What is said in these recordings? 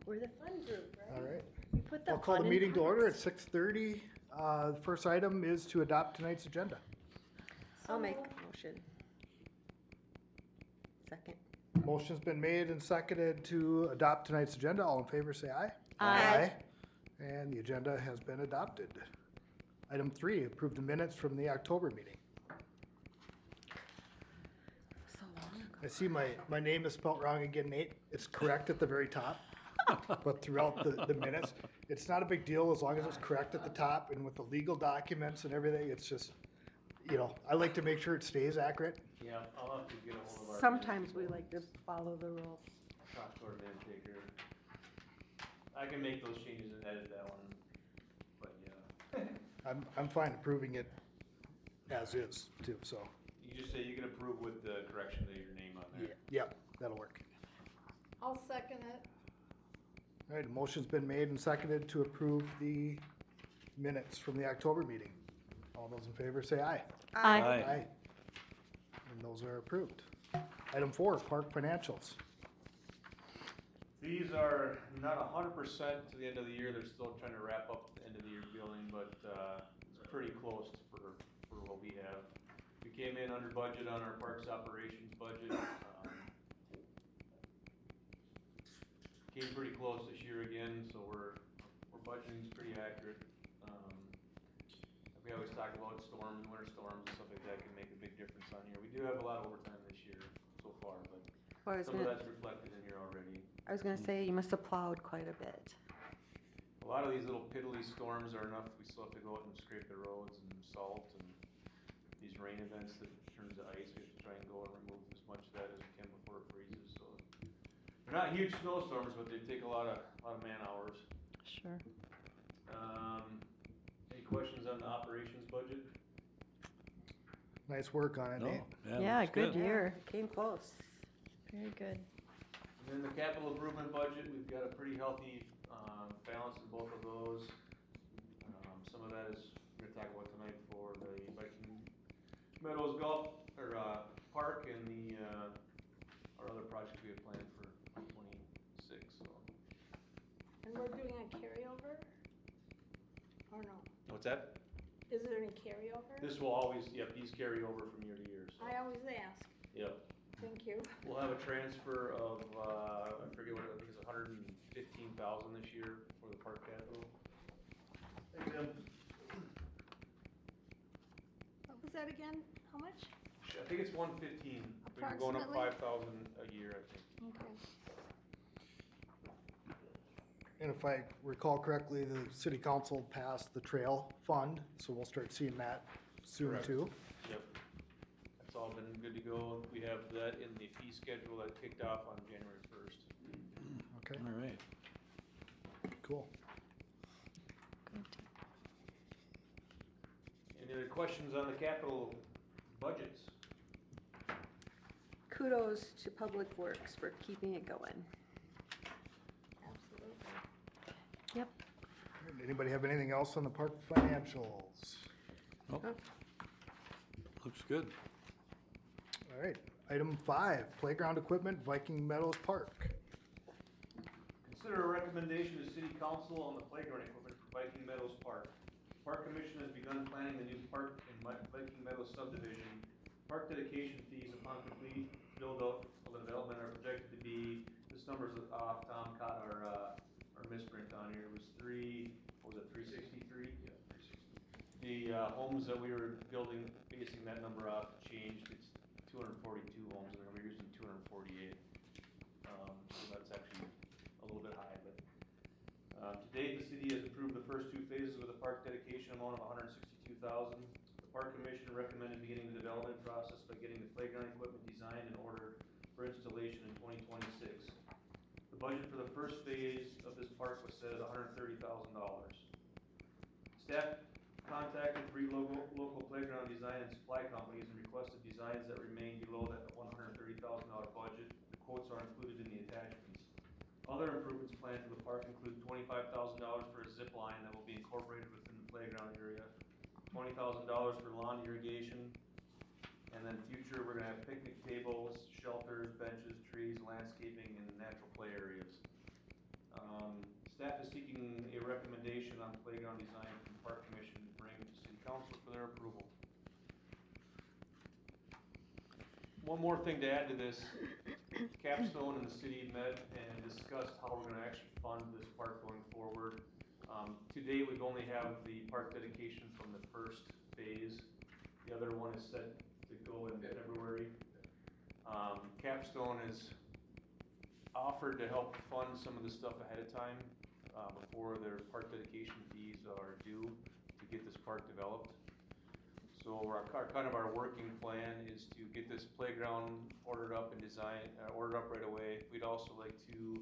We're the fun group, right? All right. We put the I'll call fun the in meeting to order at parks. 6:30. The first item is to adopt tonight's agenda. I'll make a motion. Second. Motion's been made and seconded to adopt tonight's agenda. All in favor, say aye. Aye. And the agenda has been adopted. Item 3, approve the minutes from the October meeting. So long ago. I see my name is spelled wrong again, Nate. It's correct at the very top, but throughout the minutes, it's not a big deal as long as it's correct at the top, and with the legal documents and everything, it's just, I like to make sure it stays accurate. Yeah, I'll have to get a hold of our. Sometimes we like to follow the rules. Talk to our man taker. I can make those changes and edit that one, but yeah. I'm fine approving it as is too, so. You just say you can approve with the correction of your name on there. Yep, that'll work. I'll second it. All right, a motion's been made and seconded to approve the minutes from the October meeting. All those in favor say aye. Aye. And those are approved. Item 4, park financials. These are not 100% to the end of the year. They're still trying to wrap up the end of the year billing, but it's pretty close for what we have. We came in under budget on our parks operations budget. Came pretty close this year again, so we're budgeting's pretty accurate. We always talk about storms, winter storms and stuff like that can make a big difference on here. We do have a lot of overtime this year so far, but some of that's reflected in here already. I was gonna say, you must have plowed quite a bit. A lot of these little piddly storms are enough. We still have to go out and scrape the roads and salt, and these rain events that turns to ice, we have to try and go and remove as much of that as we can before it freezes. So they're not huge snowstorms, but they take a lot of man hours. Sure. Any questions on the operations budget? Nice work on it, Nate. Yeah, good year. Came close. Very good. And then the capital improvement budget, we've got a pretty healthy balance in both of those. Some of that is we're gonna talk about tonight for the Viking Meadows golf or park and the our other projects we have planned for 2026. So. And we're doing a carryover? Or no? What's that? Is there any carryover? This will always, these carry over from year to year. So. I always ask. Yep. Thank you. We'll have a transfer of, I forget what, I think it's 115,000 this year for the park capital. Hey, Tim. What was that again? How much? I think it's 115. We're going up 5,000 a year, I think. Okay. And if I recall correctly, the city council passed the trail fund, so we'll start seeing that soon Correct. too. Yep. That's all been good to go. We have that in the fee schedule that kicked off on January 1st. Okay, All right. cool. Any other questions on the capital budgets? Kudos to Public Works for keeping it going. Absolutely. Yep. Anybody have anything else on the park financials? Nope. Looks good. All right, item 5, playground equipment, Viking Meadows Park. Consider a recommendation to City Council on the playground equipment for Viking Meadows Park. Park Commission has begun planning the new park in Viking Meadows subdivision. Park dedication fees upon complete build-out of the development are projected to be, this number's off, Tom caught our misprint on here. It was 363? Yeah, 360. The homes that we were building, basing that number off, changed. It's 242 homes, and we're using 248. So that's actually a little bit high, but to date, the city has approved the first 2 phases with a park dedication amount of $162,000. The Park Commission recommended beginning the development process by getting the playground equipment designed and ordered for installation in 2026. The budget for the first phase of this park was set at $130,000. Staff contacted 3 local playground design and supply companies and requested designs that remain below that $130,000 budget. The quotes are included in the attachments. Other improvements planned for the park include $25,000 for a zip line that will be incorporated within the playground area, $20,000 for lawn irrigation, and then future we're gonna have picnic tables, shelters, benches, trees, landscaping, and natural play areas. Staff is seeking a recommendation on playground design from Park Commission to bring to City Council for their approval. One more thing to add to this, Capstone and the city met and discussed how we're gonna actually fund this park going forward. To date, we've only have the park dedication from the first phase. The other one is set to go in February. Capstone has offered to help fund some of the stuff ahead of time, before their park dedication fees are due to get this park developed. So our working plan is to get this playground ordered up and ordered up right away. We'd also like to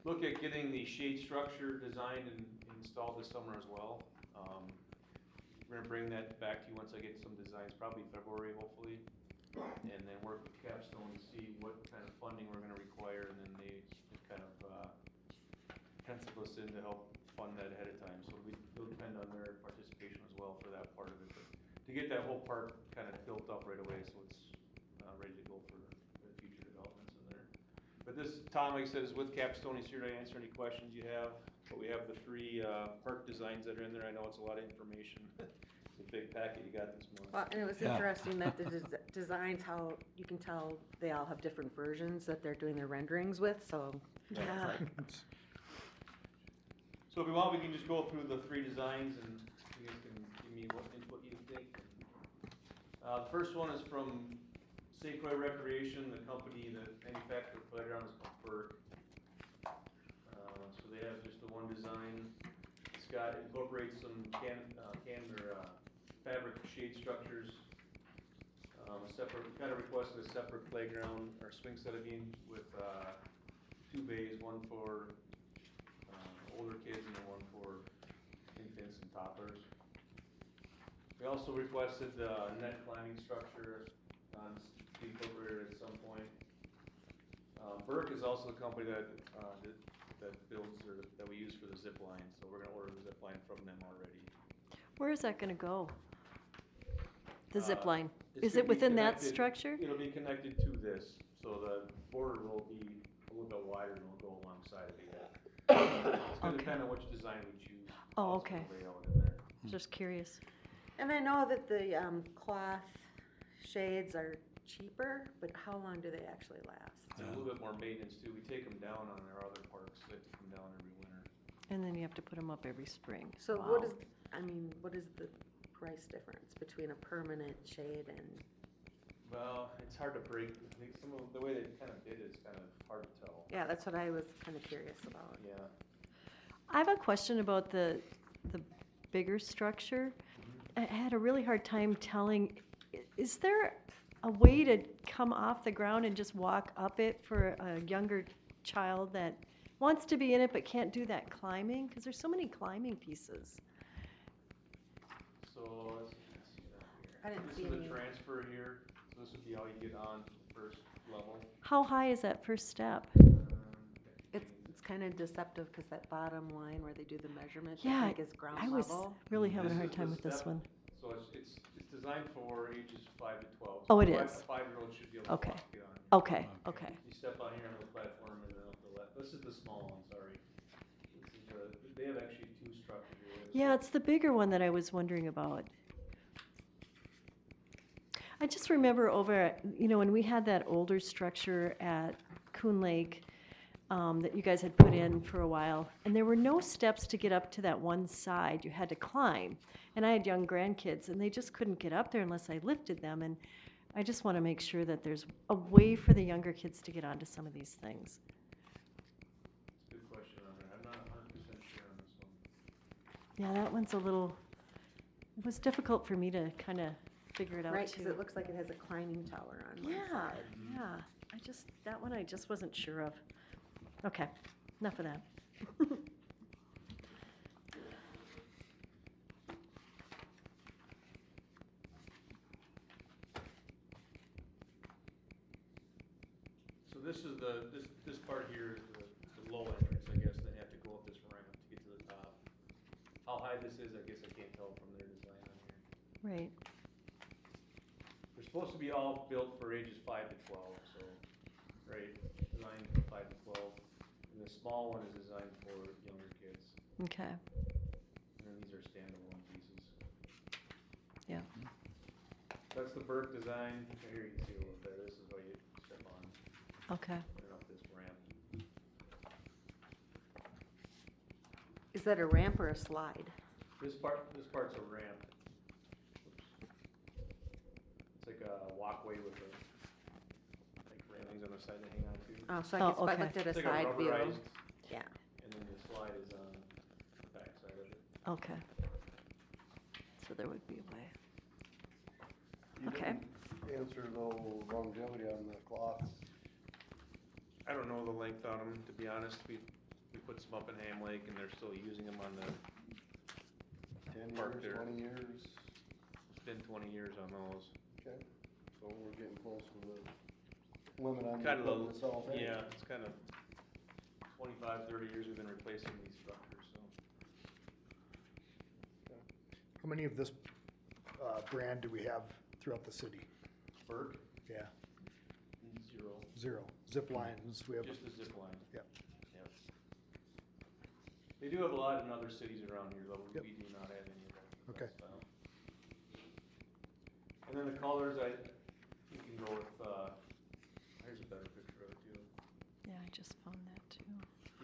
look at getting the shade structure designed and installed this summer as well. We're gonna bring that back to you once I get some designs, probably February hopefully, and then work with Capstone to see what kind of funding we're gonna require, and then they kind of pencil us in to help fund that ahead of time. So it'll depend on their participation as well for that part of it. But to get that whole park kind of built up right away, so it's ready to go for the future developments in there. But this, Tom, like I said, is with Capstone. He's here to answer any questions you have. But we have the 3 park designs that are in there. I know it's a lot of information. It's a big packet you got this morning. Well, and it was interesting that the designs, how you can tell they all have different versions that they're doing their renderings with, so. Yeah. So if you want, we can just go through the 3 designs and you guys can give me what input you think. The first one is from Safeway Recreation, the company that manufactures the playground is called Berg. So they have just the one design. It's got, incorporates some fabric shade structures. Kind of requested a separate playground or swing set again with 2 bays, one for older kids and then one for infants and toddlers. We also requested the net climbing structure to be incorporated at some point. Burke is also the company that builds or that we use for the zip line, so we're gonna order the zip line from them already. Where is that gonna go? The zip line? It's Is it gonna be within that connected- structure? It'll be connected to this, so the border will be a little bit wider and it'll go alongside of it. It's gonna depend on which design we choose. Oh, Also the okay. layout in there. Just curious. And I know that the cloth shades are cheaper, but how long do they actually last? It's a little bit more maintenance too. We take them down on our other parks. They have to come down every winter. And then you have to put them up every spring. So Wow. what is the price difference between a permanent shade and? Well, it's hard to break. I think some of the way they kind of did it is kind of hard to tell. Yeah, that's what I was kind of curious about. Yeah. I have a question about the bigger structure. I had a really hard time telling, is there a way to come off the ground and just walk up it for a younger child that wants to be in it but can't do that climbing? Because there's so many climbing pieces. So let's see that here. I didn't see This is any. a transfer here. So this would be how you get on to the first level. How high is that first step? It's kind of deceptive because that bottom line where they do the measurement, Yeah, I think is ground I was level. really having a This hard is time the with this step. one. So it's designed for ages 5 to 12. Oh, it So is. A 5-year-old should be able to Okay. walk it on. Okay, okay. You step on here on the platform and then up the left. This is the small one, sorry. They have actually 2 structures here. Yeah, it's the bigger one that I was wondering about. I just remember when we had that older structure at Coon Lake that you guys had put in for a while, and there were no steps to get up to that one side. You had to climb. And I had young grandkids, and they just couldn't get up there unless I lifted them. And I just want to make sure that there's a way for the younger kids to get onto some of these things. Good question on there. I'm not 100% sure on this one. Yeah, that one's it was difficult for me to kind of figure it out Right, too. because it looks like it has a climbing tower on one Yeah, side. yeah. That one I just wasn't sure of. Okay, enough of that. So this is this part here is the low entrance, I guess. They have to go up this ramp to get to the top. How high this is, I guess I can't tell from their design on here. Right. They're supposed to be all built for ages 5 to 12, so, right, designed for 5 to 12. And the small one is designed for younger kids. Okay, And then these are standalone pieces. yeah, That's the Burke design. Here you can see a little bit. This is what you step on, okay. putting up this ramp. Is that a ramp or a slide? This part's a ramp. It's like a walkway with like railings on the side to hang on to. Oh, so I Oh, guess if I okay. looked at a It's like side view. rubberized, Yeah. and then the slide is on the back side of it. Okay. So there would be a way. You Okay. didn't answer though longevity on the clocks. I don't know the length on them, to be honest. We put some up in Ham Lake, and they're still using them on the, 10 Park years, there. 20 years, it's been 20 years on those. okay, so we're getting close to the limit on Kind of putting the, this all in. yeah, it's kind of 25, 30 years we've been replacing these structures, so. How many of this brand do we have throughout the city? Burke, Yeah, 0, 0. Zip lines, we have, just the zip line. Yep. Yep. They do have a lot in other cities around here, though. Yep. We do not have any of that. Okay. style. And then the colors, you can go with, here's a better picture of it too. Yeah, I just found that too.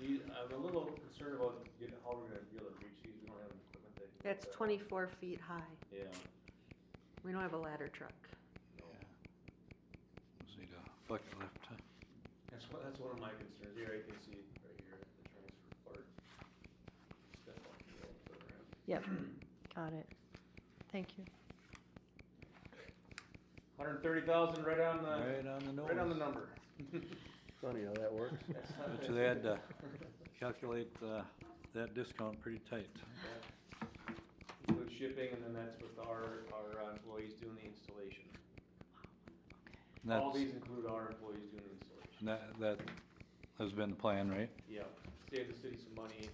I'm a little concerned about how we're gonna be able to reach these. We don't have any equipment that can. do It's that. 24 feet high. Yeah. We don't have a ladder truck. No. Just need a bucket lift, huh? That's one of my concerns. Here, you can see right here, the transfer part. Step on the road for the ramp. Yep, got it. Thank you. 130,000 right on the, Right on the nose. right on the number. Funny how that works. Bet you they had to calculate that discount pretty tight. Include shipping, and then that's with our employees doing the installation. And All that's, these include our employees doing the installation. that has been the plan, right? Yeah, save the city some money,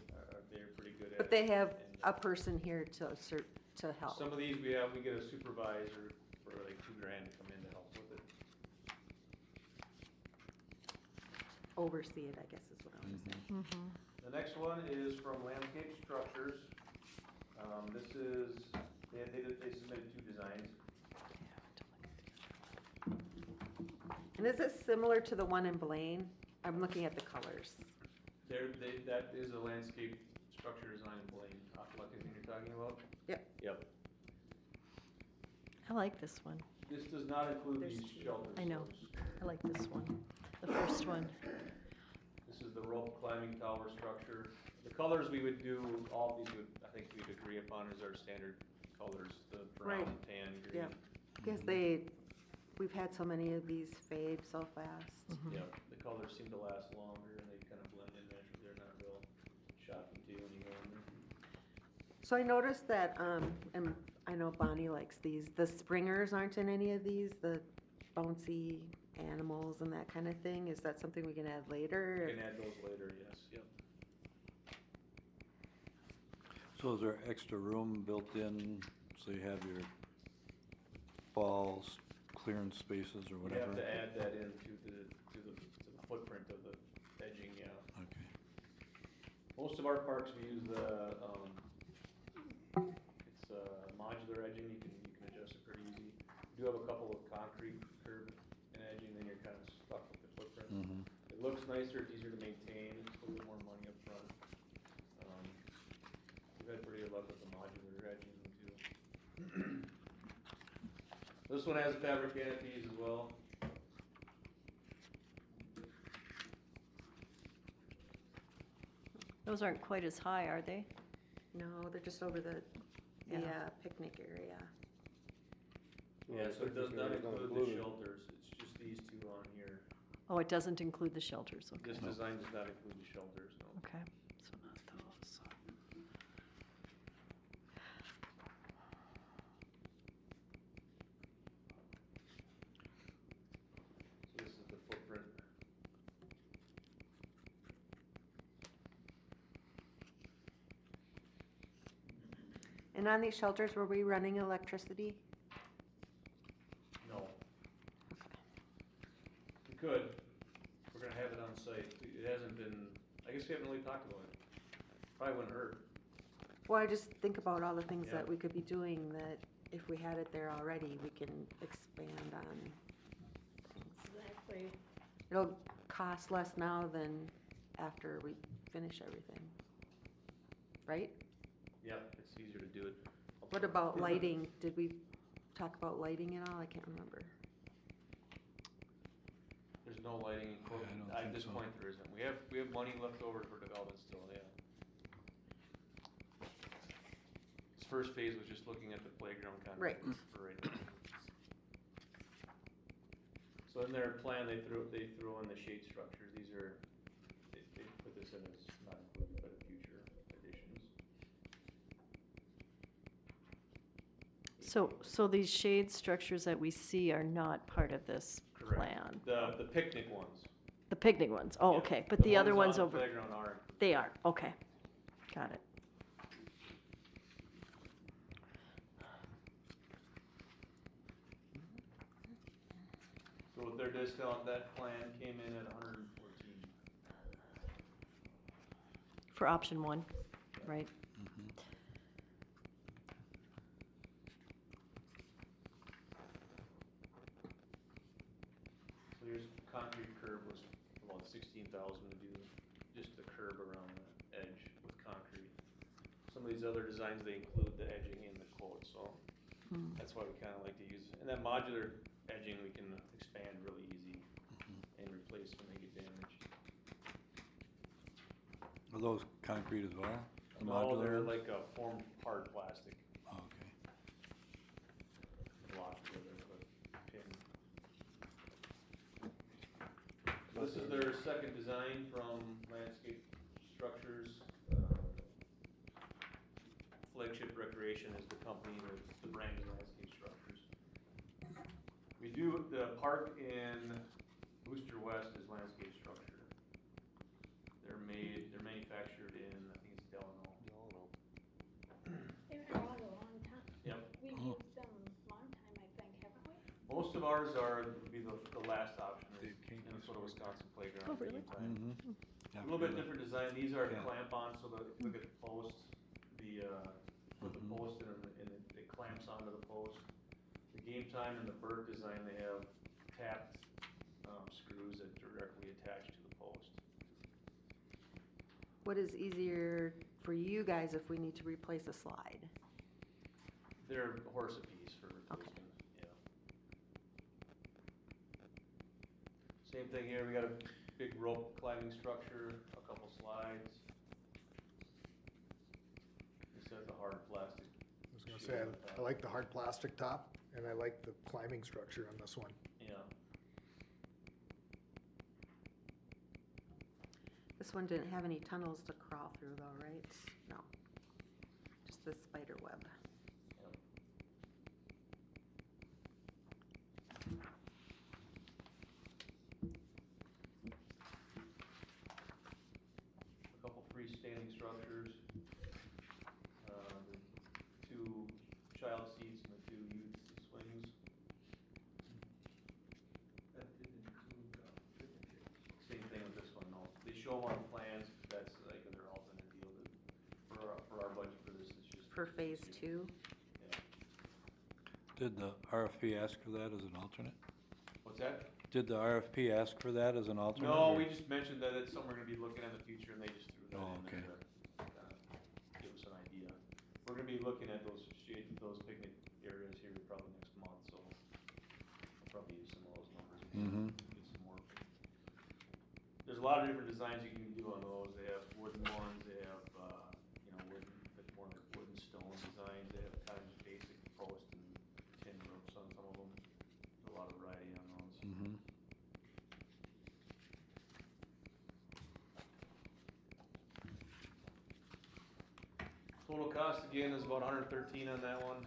they're pretty good at it. But they have And, a person here to help. some of these we get a supervisor for like $2,000 to come in to help with it. Oversee it, I guess is what I was saying. Mm-hmm. The next one is from Landscape Structures. This is, they submitted 2 designs. And is this similar to the one in Blaine? I'm looking at the colors. That is a landscape structure design in Blaine, like the thing you're talking about? Yep. Yep. I like this one. This does not include There's these 2. shelters. I know. I like this one, the first one. This is the rope climbing tower structure. The colors we would do, all of these I think we'd agree upon as our standard colors, the brown, Right. tan, green. Yep. Because we've had so many of these fade so fast. Mhm. Yep, the colors seem to last longer and they kind of blend in there, they're not real shocking to you when you go in there. So I noticed that, and I know Bonnie likes these, the springers aren't in any of these, the bouncy animals and that kind of thing. Is that something we can add later? You can add those later, yes, yep. So is there extra room built in, so you have your falls, clearance spaces or You whatever? have to add that into the footprint of the edging, yeah. Okay. Most of our parks, we use the, it's modular edging, you can adjust it pretty easy. You do have a couple of concrete curb and edging, then you're kind of stuck with the footprint. Mm-hmm. It looks nicer, it's easier to maintain, it's a little more money up front. We've had pretty good luck with the modular edging too. This one has fabric canopies as well. Those aren't quite as high, are they? No, they're just over the Yeah. picnic area. Yeah, so it does Picnic not area's not include the included. shelters, it's just these 2 on here. Oh, it doesn't include the shelters, okay. This design does not include the shelters, no. Okay, so not those. So this is the footprint. And on these shelters, were we running electricity? No. We could. We're gonna have it on site. It hasn't been, I guess we haven't really talked about it. Probably wouldn't hurt. Well, I just think about all the things Yeah. that we could be doing that if we had it there already, we can expand on things. Exactly. It'll cost less now than after we finish everything, right? Yep, it's easier to do it. What about lighting? Did we talk about lighting at all? I can't remember. There's no lighting in quote, I don't at think this so. point there isn't. We have money left over for development still, yeah. This first phase was just looking at the playground kind of. Right. For right now. So in their plan, they threw in the shade structures. These are, they put this in as not included, but future additions. So these shade structures that we see are not part of this Correct. plan? The picnic ones. The picnic ones, oh, Yeah. okay, but the other ones on the over, playground are. they are, okay, got it. So with their discount, that plan came in at 114. For option one, right? So here's concrete curb was about 16,000 to do just the curb around the edge with concrete. Some of these other designs, they include the edging in the quote, so that's why we kinda like to use, and that modular edging we can expand really easy and replace when they get damaged. Are those concrete as well? The No, they're modular? like a formed hard plastic Oh, okay. block together, but pin. This is their second design from Landscape Structures. Flagship Recreation is the company, the brand is Landscape Structures. We do, the park in Booster West is Landscape Structure. They're manufactured in, I think it's Delano. They've been around a long time. Yep. We've Oh. used them a long time, I think, haven't we? Most of ours would be the last option, is Dave King. Minnesota, Wisconsin playground. Oh, really? Anytime. Mm-hmm. A little bit different design, these are Yeah. clamp on, so the, look at the post, put the Mhm. post in and it clamps onto the post. The Game Time and the Bird design, they have tapped, screws that directly attach to the post. What is easier for you guys if we need to replace a slide? They're horse apiece for replacement, yeah. Same thing here, we got a big rope climbing structure, a couple slides. This has a hard plastic. I was gonna say, I like the hard plastic top, and I like the climbing structure on this one. Yeah. This one didn't have any tunnels to crawl through though, right? No. Just the spider web. Yep. A couple freestanding structures. The 2 child seats and the 2 youth swings. That didn't include picnic tables. Same thing with this one, no. They show them on plans, that's like their alternate deal. For our budget for this, it's just. For phase 2. Yeah. Did the RFP ask for that as an alternate? What's that? Did the RFP ask for that as an alternate? No, or- we just mentioned that it's something we're gonna be looking at in the future, and they just threw that Oh, in there to give us an idea. We're gonna be looking at those those picnic areas here probably next month, so I'll probably use some of those numbers. Mhm. Get some more. There's a lot of different designs you can do on those. They have wooden ones, they have, bit more like wooden stone designs, they have kind of just basic post and tin roofs on some of them. A lot of variety on those. Mhm. Total cost again is about 113 on that one.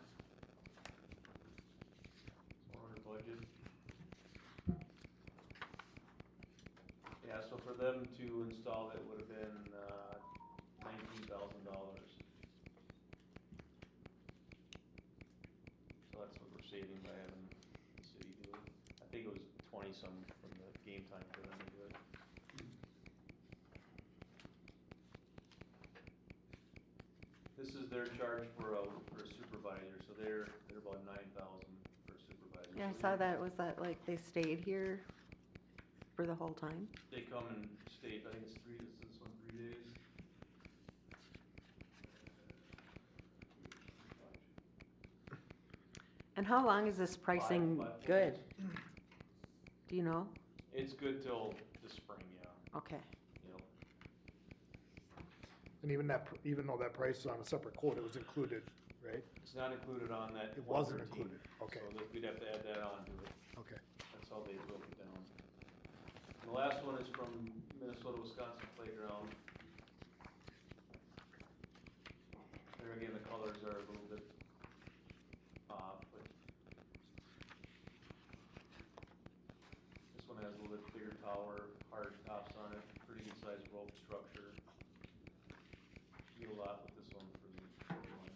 It's more under budget. Yeah, so for them to install it would have been $19,000. So that's what we're saving by having the city do it. I think it was 20 some from the Game Time for them to do it. This is their charge for a supervisor, so they're about 9,000 for a supervisor. Yeah, I So saw that, was that like they stayed here for the whole time? They come and stay, I think it's this one, 3 days. And how long is this pricing Five, 4 good? days. Do you know? It's good till the spring, yeah, Okay. you know. And even though that price is on a separate quote, it was included, right? It's not included on that. It wasn't 113, included, okay. So we'd have to add that on to it. Okay. That's how they broke it down. And the last one is from Minnesota, Wisconsin Playground. There again, the colors are a little bit off, but this one has a little bit bigger tower, hard tops on it, pretty good sized rope structure. Do a lot with this one for the one.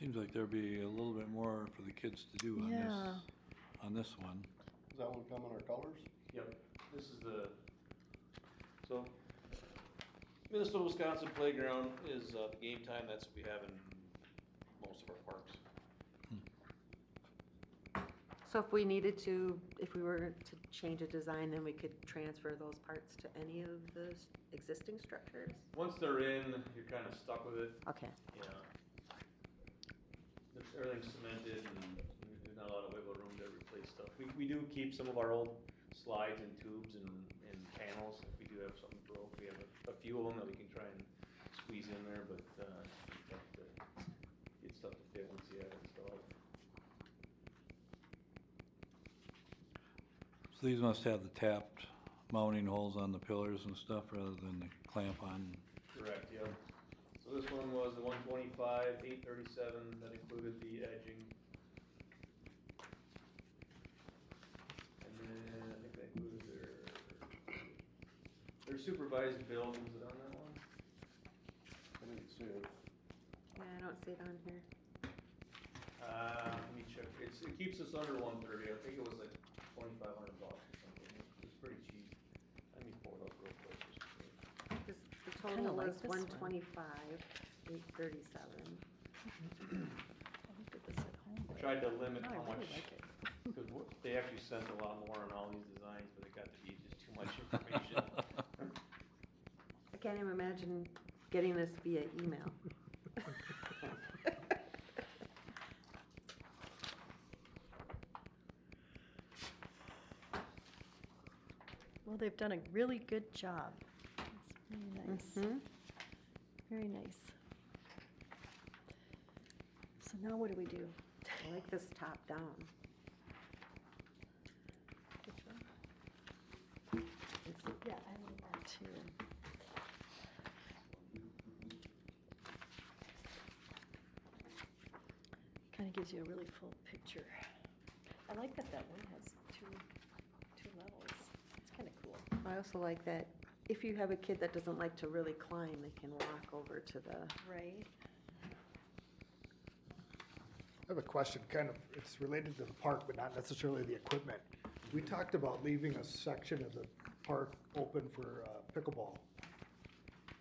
Seems like there'd be a little bit more for the kids to do Yeah. on this one. Does that one come in our colors? Yep, this is so Minnesota, Wisconsin Playground is game time, that's what we have in most of our parks. So if we needed to, if we were to change a design, then we could transfer those parts to any of the existing structures? Once they're in, you're kind of stuck with it, Okay. yeah. Everything's cemented and there's not a lot of wiggle room to replace stuff. We do keep some of our old slides and tubes and panels, if we do have something broke. We have a few of them that we can try and squeeze in there, but it's tough to fit once you have it installed. So these must have the tapped mounting holes on the pillars and stuff rather than the clamp on. Correct, yep. So this one was the 125, 837, that included the edging. And then I think that included their supervised build, was it on that one? I didn't see it. Yeah, I don't see it on here. Let me check, it keeps us under 130, I think it was like 2,500 bucks or something, it's pretty cheap. Let me pull it up real quick. Just to see. Because the Kinda total like was this one. 125, 837. I looked at this at home. Tried to limit No, I how really much, like it. because they actually sent a lot more on all these designs, but it got to be just too much information. I can't even imagine getting this via email. Well, they've done a really good job. It's very nice. Mhm. Very nice. So now what do we do? I like this top down. Which one? Yeah, I like that too. Kind of gives you a really full picture. I like that one has two levels. It's kind of cool. I also like that if you have a kid that doesn't like to really climb, they can walk over to the, Right? I have a question, kind of, it's related to the park, but not necessarily the equipment. We talked about leaving a section of the park open for pickleball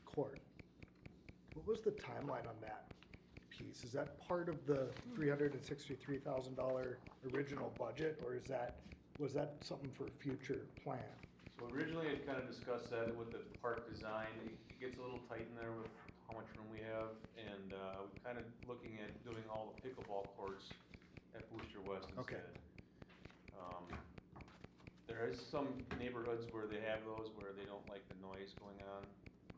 court. What was the timeline on that piece? Is that part of the $363,000 original budget, or was that something for future plan? So originally, I kind of discussed that with the park design. It gets a little tight in there with how much room we have, and we're kind of looking at doing all the pickleball courts at Booster West Okay. instead. There is some neighborhoods where they have those where they don't like the noise going on.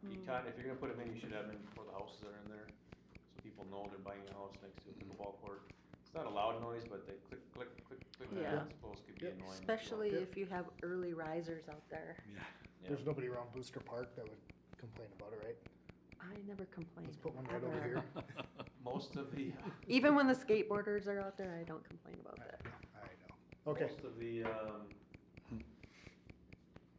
If you're gonna put them in, you should have them in before the houses are in there, so people know they're buying a house next to a pickleball court. It's not a loud noise, but they click, click, click, click, Yeah. I suppose could be Yep. annoying. as well. especially Yep. if you have early risers out there. Yeah. Yeah. There's nobody around Booster Park that would complain about it, right? I never complain. Let's put one right over ever. here. Most of the, Even when the skateboarders are out there, I don't complain about that. I know. Okay, most of the,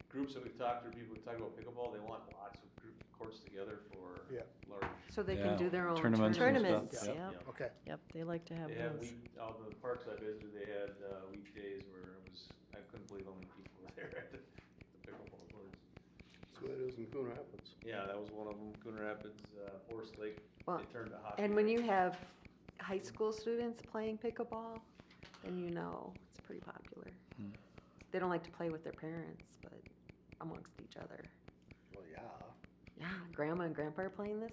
groups that we've talked to, people who talk about pickleball, they want lots of group courts together for Yeah. large. So they Yeah, can do their own tournaments tournaments. and stuff, Tournaments, yep. yep. okay. Yep, they like to have They had those. all the parks I visited, they had, weekdays where I couldn't believe how many people were there at the pickleball courts. So it is in Coon Rapids. Yeah, that was one of them, Coon Rapids, Forest Lake, Well, they turned to hockey. and when you have high school students playing pickleball, then you know it's pretty popular. Hmm. They don't like to play with their parents, but amongst each other. Well, yeah. Yeah, grandma and grandpa are playing this.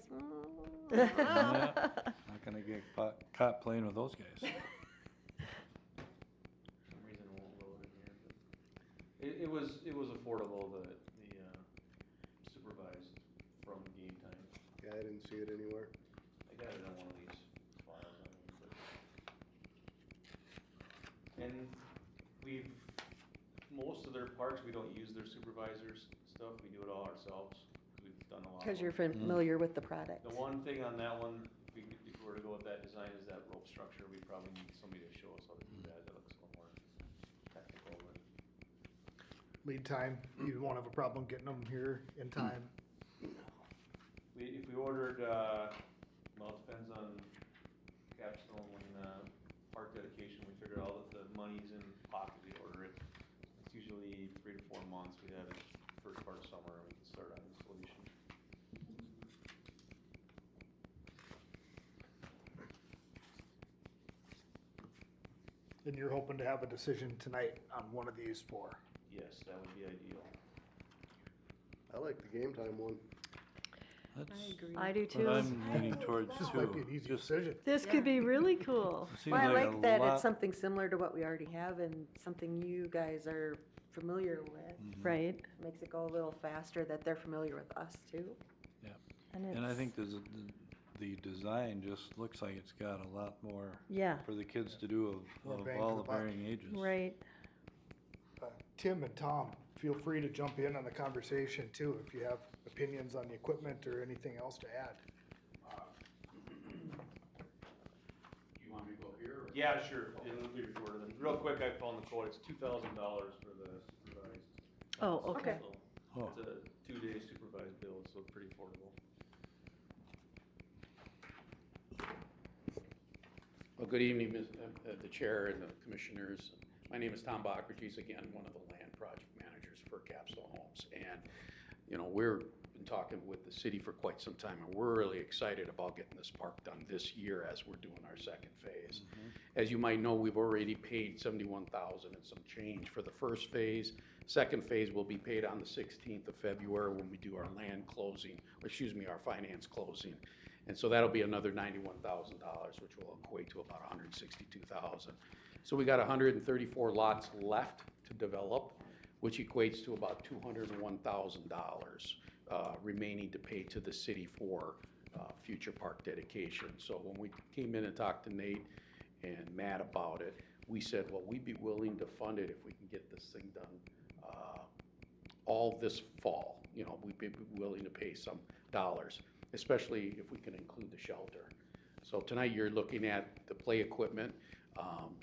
Yeah. Not gonna get caught playing with those guys. For some reason it won't load in here, but it was affordable, the supervised from game time. Yeah, I didn't see it anywhere. I got it on one of these files on me, but. And most of their parks, we don't use their supervisors stuff, we do it all ourselves. We've done a lot. Because of you're them. familiar with the product. The one thing on that one, if we were to go with that design, is that rope structure, we probably need somebody to show us how to do that, that looks a little more technical and. Lead time, you won't have a problem getting them here in time. If we ordered, well, it depends on Capstone and, park dedication, we figure out that the money's in pocket, we order it. It's usually 3 to 4 months, we have it first part of summer, and we can start on installation. And you're hoping to have a decision tonight on one of these four. Yes, that would be ideal. I like the game time one. That's I do what too. I'm leaning towards This might be too. an easy Just decision. This could be really cool. it seems Well, I like a like that lot- it's something similar to what we already have and something you guys are familiar with. Mhm. Right. Makes it go a little faster that they're familiar with us too. And I think the design just looks like it's got a lot more Yeah, for the kids to do More of bang all for the the buck. varying ages. right. Tim and Tom, feel free to jump in on the conversation too, if you have opinions on the equipment or anything else to add. You want me to go here? Or? Yeah, sure, it'll be recorded, and real quick, I found the quote, it's $2,000 for the supervised. Oh, okay. So, Oh. it's a 2-day supervised build, so pretty affordable. Well, good evening, the chair and the commissioners. My name is Tom Bockergees, again, one of the land project managers for Capstone Homes. And, you know, we've been talking with the city for quite some time, and we're really excited about getting this park done this year as we're doing our second phase. As you might know, we've already paid $71,000 and some change for the first phase. Second phase will be paid on the 16th of February when we do our land closing, or excuse me, our finance closing. And so that'll be another $91,000, which will equate to about $162,000. So we got 134 lots left to develop, which equates to about $201,000 remaining to pay to the city for future park dedication. So when we came in and talked to Nate and Matt about it, we said, well, we'd be willing to fund it if we can get this thing done all this fall. You know, we'd be willing to pay some dollars, especially if we can include the shelter. So tonight you're looking at the play equipment.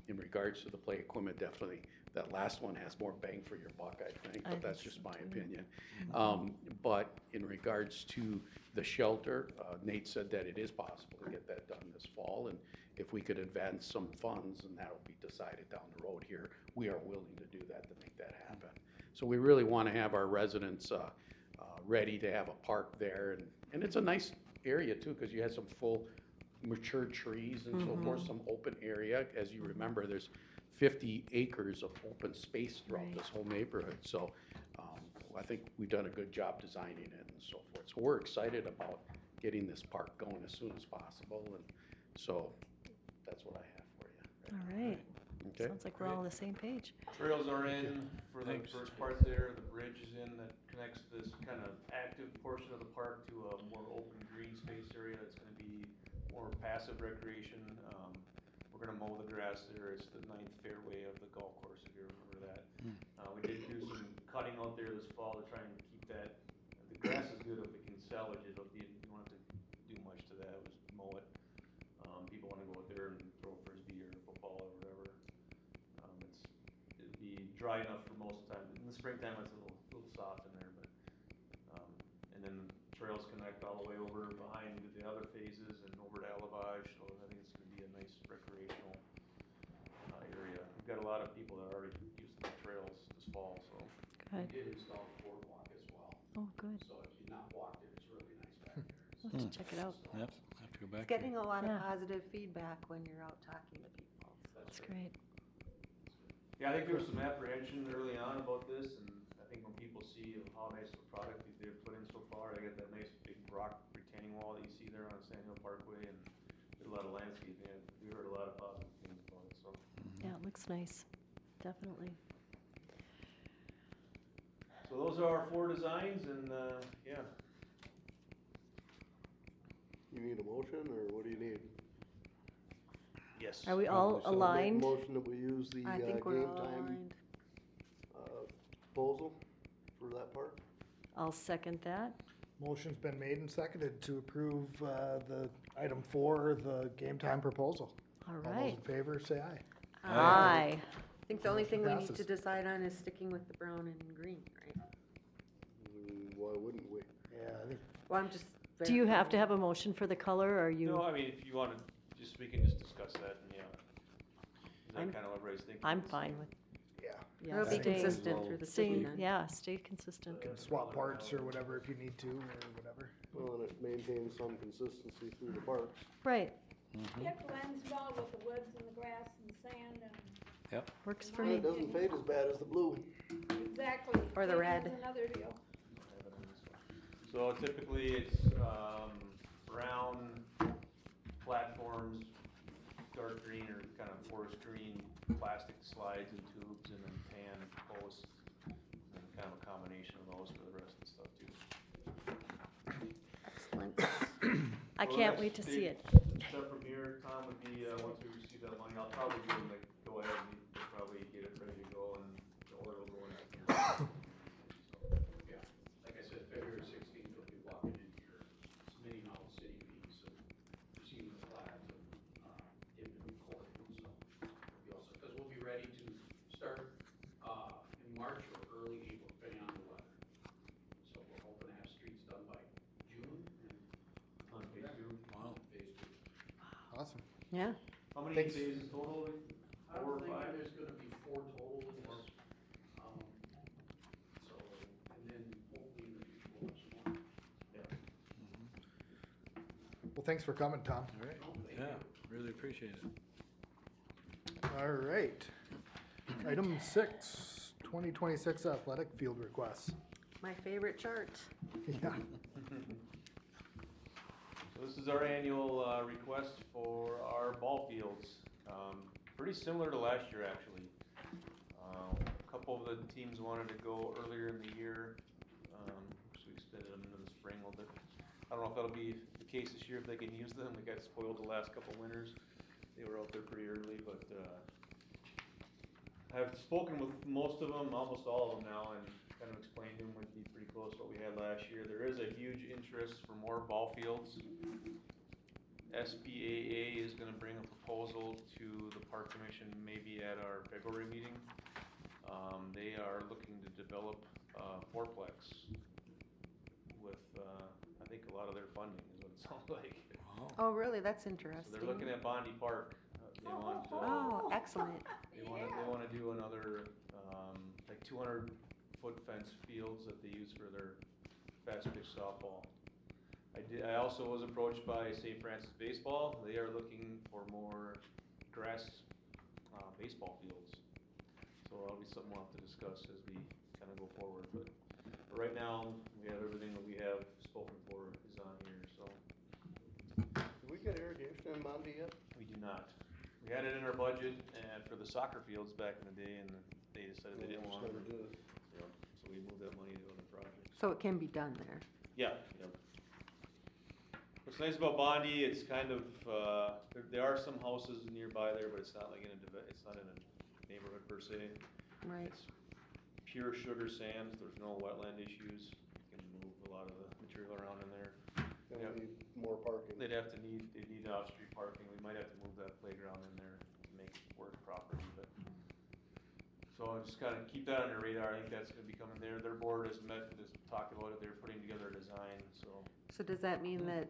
In regards to the play equipment, definitely that last one has more bang for your buck, I think, but that's just my opinion. But in regards to the shelter, Nate said that it is possible to get that done this fall, and if we could advance some funds, and that'll be decided down the road here, we are willing to do that, to make that happen. So we really want to have our residents ready to have a park there, and it's a nice area too, because you have some full mature trees and so forth, some open area. As you remember, there's 50 acres of open space throughout Right. this whole neighborhood. So I think we've done a good job designing it and so forth. So we're excited about getting this park going as soon as possible. And so that's what I have for you. All right. Okay. Sounds like we're all on the same page. Trails are in for the Thanks. first part there, the bridge is in that connects this kind of active portion of the park to a more open green space area that's gonna be more passive recreation. We're gonna mow the grass there, it's the 9th fairway of the golf course, if you remember that. We did do some cutting out there this fall to try and keep that, the grass is good if we can salvage it, you don't have to do much to that, just mow it. People wanna go out there and throw frisbee or football or whatever. It'd be dry enough for most of the time. In the springtime, it's a little soft in there, but, and then trails connect all the way over behind the other phases and over to Elevage, so I think it's gonna be a nice recreational, area. We've got a lot of people that are already using the trails this fall, so. Good. We did install the boardwalk as well. Oh, good. So if you've not walked it, it's really nice back there. I'll have to check it out. Yep, have to go back It's there. getting a lot of Yeah. positive feedback when you're out talking to people. That's great. Yeah, I think there was some apprehension early on about this, and I think when people see how nice of a product they've put in so far, they got that nice big rock retaining wall that you see there on Sand Hill Parkway, and did a lot of landscaping, and we heard a lot of positive things about it, so. Yeah, it looks nice, definitely. So those are our 4 designs, and, yeah. You need a motion, or what do you need? Yes. Are we all So I'll make a aligned? motion that we use the, I think we're game all time, aligned. proposal for that part. I'll second that. Motion's been made and seconded to approve, the item 4, the game time proposal. All All those right. in favor, say aye. Aye. I think the only thing we need to Passes. decide on is sticking with the brown and green, right? Why wouldn't we? Yeah, I think, Well, I'm just. Do you have to have a motion for the color, or are No, you? I mean, if you wanna, we can just discuss that, and, yeah. Is I'm- that kinda what everybody's thinking? I'm fine with, yeah. yeah, It'll be staying, consistent through the city staying, then. yeah, stay consistent. You can swap parts or whatever if you need to, or whatever. Well, and it maintains some consistency through the parks. Right, It blends well with the woods and the grass and the sand and works for And me. it doesn't fade as bad as the blue. exactly. Or the Pink red. is another deal. So typically it's, brown platforms, dark green or kind of forest green plastic slides and tubes, and then tan posts, and kind of a combination of those for the rest of the stuff too. Excellent. I Well, can't next wait to see big it. Step from here, Tom, would be, once we receive that money, I'll probably give them, like, go ahead and we'll probably get it ready to go, and the order will go in. Yeah, like I said, February 16th, we'll be walking in here, submitting all the city fees and receiving the flags and, getting it recorded, so. We'll be also, because we'll be ready to start, in March or early April, depending on the weather. So we're hoping to have streets done by June and On phase 2. Wow. phase 2. Awesome. Yeah. How many Thanks. phases total? I 4 or don't think 5? there's gonna be 4 total in this. So, and then hopefully in the future we'll have some more. Well, thanks for coming, Tom. All right, No, thank yeah, you. really appreciate it. All right. Item 6, 2026 athletic field requests. My favorite chart. Yeah. So this is our annual request for our ball fields. Pretty similar to last year, actually. A couple of the teams wanted to go earlier in the year, so we extended them into the spring a little bit. I don't know if that'll be the case this year, if they can use them. We got spoiled the last couple winters. They were out there pretty early, but I've spoken with most of them, almost all of them now, and kind of explained to them would be pretty close to what we had last year. There is a huge interest for more ball fields. SBAA is gonna bring a proposal to the Park Commission maybe at our February meeting. They are looking to develop fourplex with, I think a lot of their funding is what it sounds like. Wow. Oh, really? That's So interesting. they're looking at Bondi Park. They want, Oh, excellent. they wanna do another, like 200-foot fence fields that they use for their fast pitch softball. I also was approached by St. Francis Baseball. They are looking for more grass, baseball fields. So that'll be something we'll have to discuss as we kinda go forward, but right now, we have everything that we have spoken for is on here, so. Did we get irrigation in Monty yet? We do not. We had it in our budget and for the soccer fields back in the day, and they decided they didn't Just want never it. did it. Yeah, so we moved that money to other projects. So it can be done there. Yeah, yep. What's nice about Bondi, it's kind of, there are some houses nearby there, but it's not like it's not in a neighborhood per se. Right. It's pure sugar sands, there's no wetland issues. You can move a lot of the material around in there. And Yeah. we need more parking. They'd need off-street parking, we might have to move that playground in there to make it work properly, but. So just kinda keep that on your radar, I think that's gonna be coming there, their board has met, has talked about it, they're putting together a design, so. So does that mean that,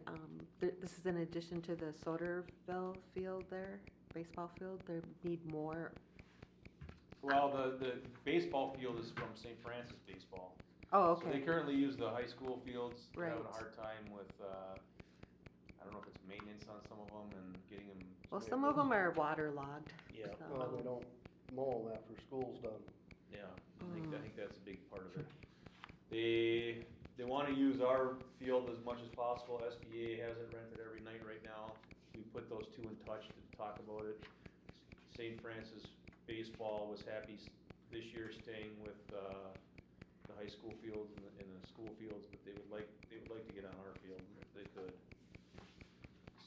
this is in addition to the Soderville field there, baseball field, there need more? Well, the baseball field is from St. Francis Baseball, Oh, So they okay, currently use the high school fields. They're having a Right. hard time with, I don't know if it's maintenance on some of them and getting them. well, some of them are waterlogged. Yeah. so- Well, they don't mow 'em after school's done. Yeah, I think that's a big part of it. They wanna use our field as much as possible. SBA has it rented every night right now. We put those two in touch to talk about it. St. Francis Baseball was happy this year staying with, the high school fields and the school fields, but they would like to get on our field if they could.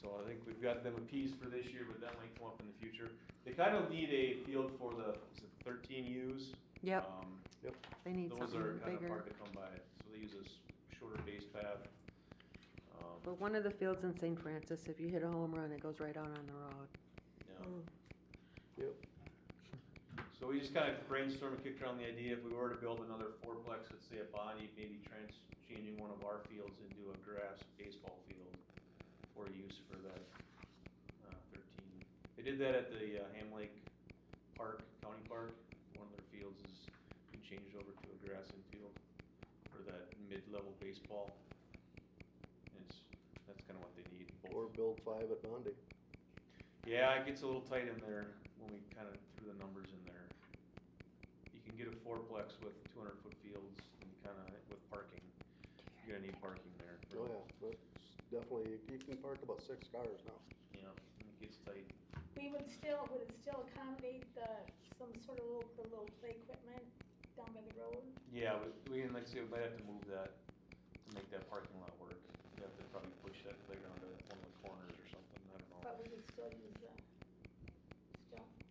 So I think we've got them a piece for this year, but that might come up in the future. They kind of need a field for the 13 U's. Yep, they need Those something are kind of bigger. hard to come by, so they use a shorter base path. But one of the fields in St. Francis, if you hit a home run, it goes right out on the road. Yeah. So we just kind of brainstormed and kicked around the idea, if we were to build another fourplex, let's say at Bonnie, maybe changing one of our fields into a grass baseball field for use for that 13. They did that at the Ham Lake Park, County Park. One of their fields is been changed over to a grass infield for that mid-level baseball. And that's kind of what they need. both. Or build 5 at Bondi. Yeah, it gets a little tight in there when we kind of threw the numbers in there. You can get a fourplex with 200-foot fields and kind of with parking. You're gonna need parking there. Oh, yeah, that's definitely, you can park about 6 cars now. Yeah, it gets tight. Would it still accommodate some sort of the little play equipment down by the road? Yeah, we can, like I say, we might have to move that to make that parking lot work. We have to probably push that playground to one of the corners or something, I don't know. But we could still use still.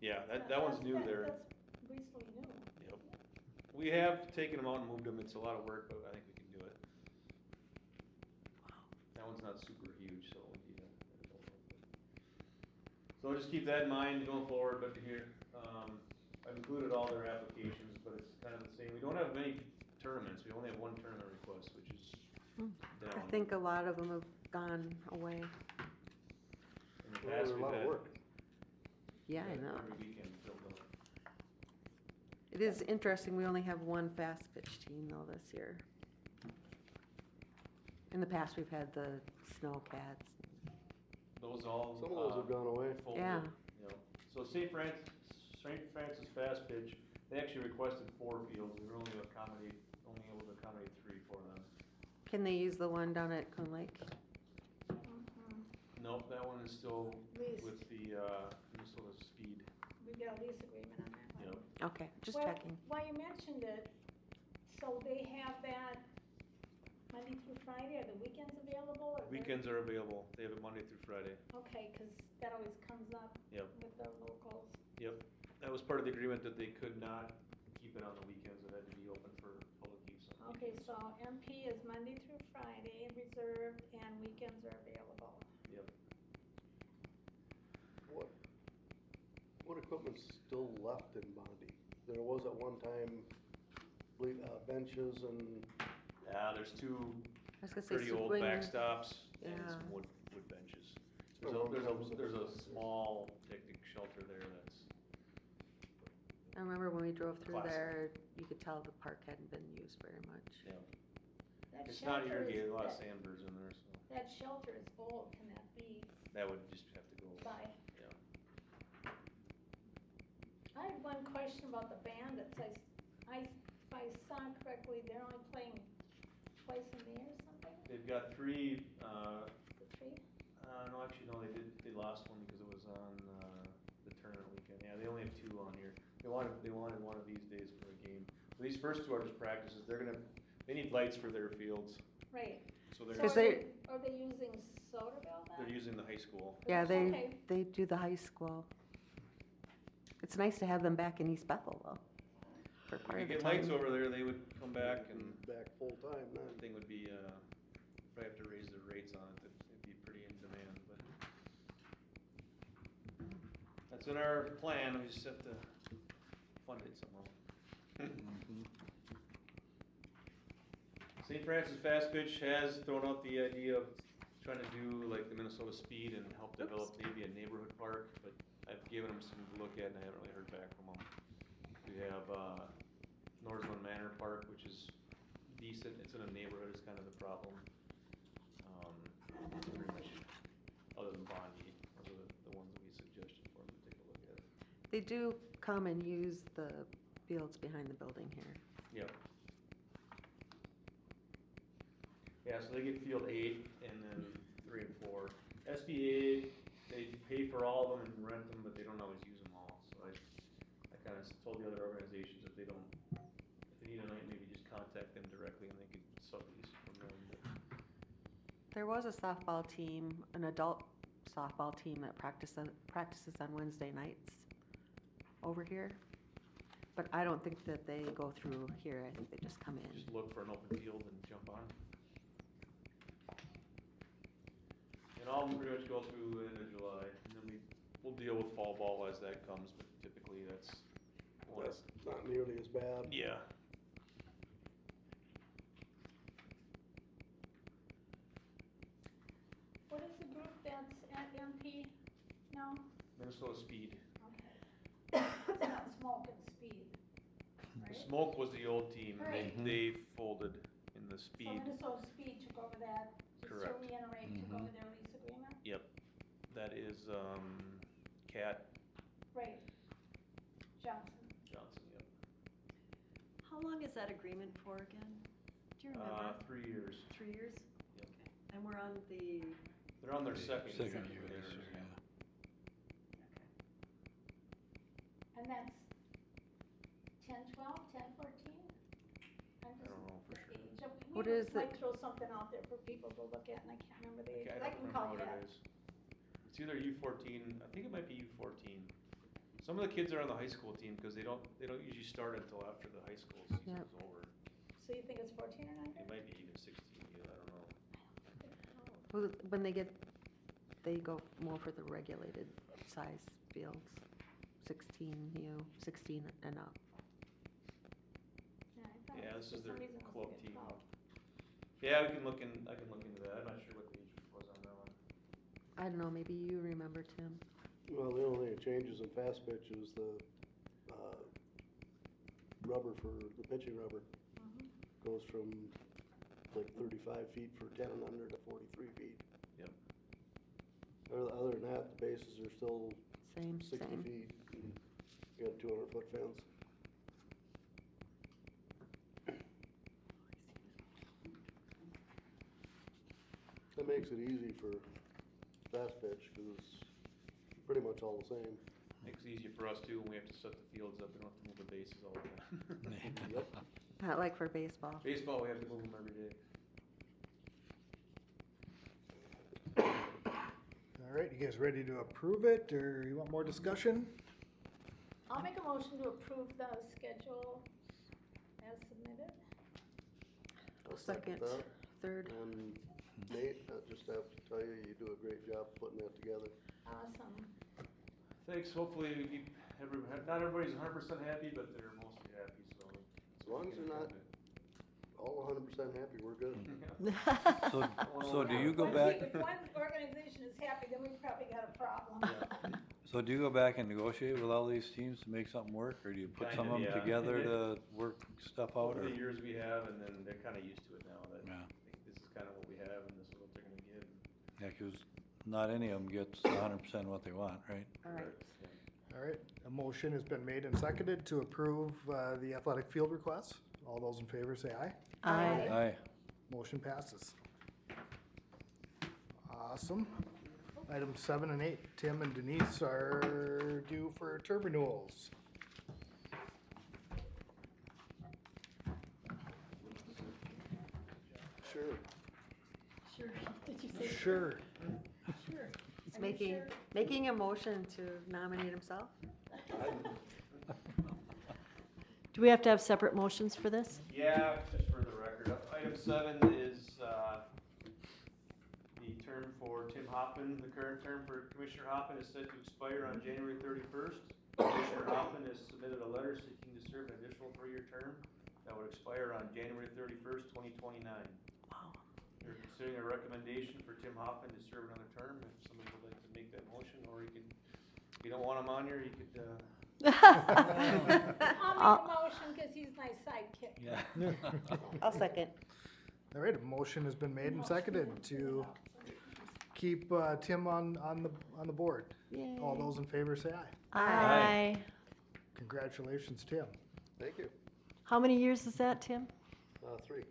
Yeah, that one's new there. That's recently new. Yep. We have taken them out and moved them, it's a lot of work, but I think we can do it. That one's not super huge, so we need to. So just keep that in mind going forward, but here, I've included all their applications, but it's kind of the same. We don't have many tournaments, we only have one tournament request, which is down. I think a lot of them have gone away. In the Well, past, there's a we've lot of had- work. Yeah, I know. Every weekend filled up. It is interesting, we only have one fast pitch team though this year. In the past, we've had the Snow Cats. Those all. Some of those have gone away. folded, Yeah. you know. So St. Francis Fast Pitch, they actually requested 4 fields, we were only able to accommodate 3 for them. Can they use the one down at Coon Lake? Nope, that one is still Leased. with the, Minnesota Speed, We've got a lease agreement on that one. yep. Okay, just Well, checking. While you mentioned it, so they have that Monday through Friday, are the weekends available? Or the- Weekends are available, they have it Monday through Friday, Okay, cause that always comes up Yep. with the locals. yep. That was part of the agreement that they could not keep it on the weekends, it had to be open for public use on Okay, weekends. so MP is Monday through Friday reserved and weekends are available. Yep. What equipment's still left in Bondi? There was at one time, benches and, Yeah, there's 2 I was gonna say pretty old swing- backstops and Yeah. some wood benches. It's been a long time since There's a I've seen it. small picnic shelter there that's, I remember when we drove through Classic. there, you could tell the park hadn't been used very much. yeah, That it's not shelter is- irrigated, a lot of that- sandbirds in there, so That shelter is old, can that be that would just have to go, by? yeah. I had one question about the bandits. If I saw correctly, they're only playing twice in the year or something? They've got 3, The 3? no, actually, no, they lost one because it was on, the tournament weekend, yeah, they only have 2 on here. They wanted one of these days for a game. These first 2 are just practices, they need lights for their fields, Right. so they're, So Because are they using Soderville then? they're using the high school. Yeah, Okay. they do the high school. It's nice to have them back in East Bethel though, for If part we of the get lights time. over there, they would come back and back full-time then. that thing would be, probably have to raise the rates on it, it'd be pretty in demand, but. That's in our plan, we just have to fund it somehow. St. Francis Fast Pitch has thrown out the idea of trying to do like the Minnesota Speed and help develop maybe a neighborhood park, but I've given them some to look at and I haven't really heard back from them. We have, Northland Manor Park, which is it's in a neighborhood is kind of the problem. Pretty much, other than Bondi, those are the ones that we suggested for them to take a look at. They do come and use the fields behind the building here. Yep. Yeah, so they get field 8 and then 3 and 4. SBA, they pay for all of them and rent them, but they don't always use them all. So I kind of told the other organizations if they need a night, maybe just contact them directly and they could sublease from them. There was a softball team, an adult softball team that practices on Wednesday nights over here. But I don't think that they go through here. I think they just come in. Just look for an open field and jump on. And all of them pretty much go through end of July, and then we'll deal with fall ball as that comes, but typically that's not nearly as bad. yeah. What is the group that's at MP now? Minnesota Speed. Okay. It's not Smoke and Speed, right? Smoke was the old team. Right. They folded in the So Speed. Minnesota Speed took over that, just to Correct. reiterate, took over their lease agreement? Yep. That is Cat Right. Johnson. Johnson. Yep. How long is that agreement for again? Do you remember? 3 years. 3 years? Yep. Okay. And we're on the, They're on their second year. Second year, there. this year, yeah. And that's 10, 12, 10, 14? I don't know for sure. What is Might it? throw something out there for people to look at, and I can't remember the age, I but I don't can remember call what Kat. it is. It's either U14. I think it might be U14. Some of the kids are on the high school team because they don't usually start until after the high school season Yep. is over. So you think it's 14 or It 9? might be even 16. I don't know. Well, when they go more for the regulated size fields, 16 and up. Yeah, I thought Yeah, it was this is for their some reason it was club getting team. 12. Yeah, I can look into that. I'm not sure what the age was on that one. I don't know, maybe you remember, Tim. Well, the only thing that changes in fast pitch is the, rubber for, the pitching rubber goes from like 35 feet for 10 and under to 43 feet. Yep. Other than that, the bases are still Same. 60 feet. You got a 200-foot fence. That makes it easy for fast pitch because it's pretty much all the same. Makes it easier for us too when we have to set the fields up. We don't have to move the bases all the time. Yep. Not like for baseball. Baseball, we have to move them every day. All right, you guys ready to approve it, or you want more discussion? I'll make a motion to approve the schedule as submitted. I'll Second, that. third. And Nate, I just have to tell you, you do a great job putting that together. Awesome. Thanks. Hopefully, we keep not everybody's 100% happy, but they're mostly happy. So As long as they're not all 100% happy, we're good. So do you go If back, one organization is happy, then we've probably got a problem. so do you go back and negotiate with all these teams to make something work, or do you put Kind some of, of them yeah. together to work stuff out, Over or? the years we have, and then they're kind of used to it now. That Yeah. I think this is kind of what we have, and this is what they're going to give. Yeah, 'cause not any of them gets 100% what they want, right? All right. All right, a motion has been made and seconded to approve the athletic field requests. All those in favor say aye. Aye. Aye. Motion passes. Awesome. Items 7 and 8, Tim and Denise are due for term renewals. Sure. Sure. Did you say? Sure. Sure. He's Are you sure? making a motion to nominate himself. do we have to have separate motions for this? Yeah, just for the record, item 7 is the term for Tim Hoffman. The current term for Commissioner Hoffman is set to expire on January 31st. Commissioner Hoffman has submitted a letter seeking to serve an additional 3-year term that would expire on January 31st, 2029. Wow. You're considering a recommendation for Tim Hoffman to serve another term. If somebody would like to make that motion, or you could, if you don't want him on here, you could I'll make a motion, cause he's my sidekick. Yeah. I'll second. All right, a motion has been made and seconded to keep Tim on the board. Yay. All those in favor say aye. Aye. Congratulations, Tim. Thank you. How many years is that, Tim? 3.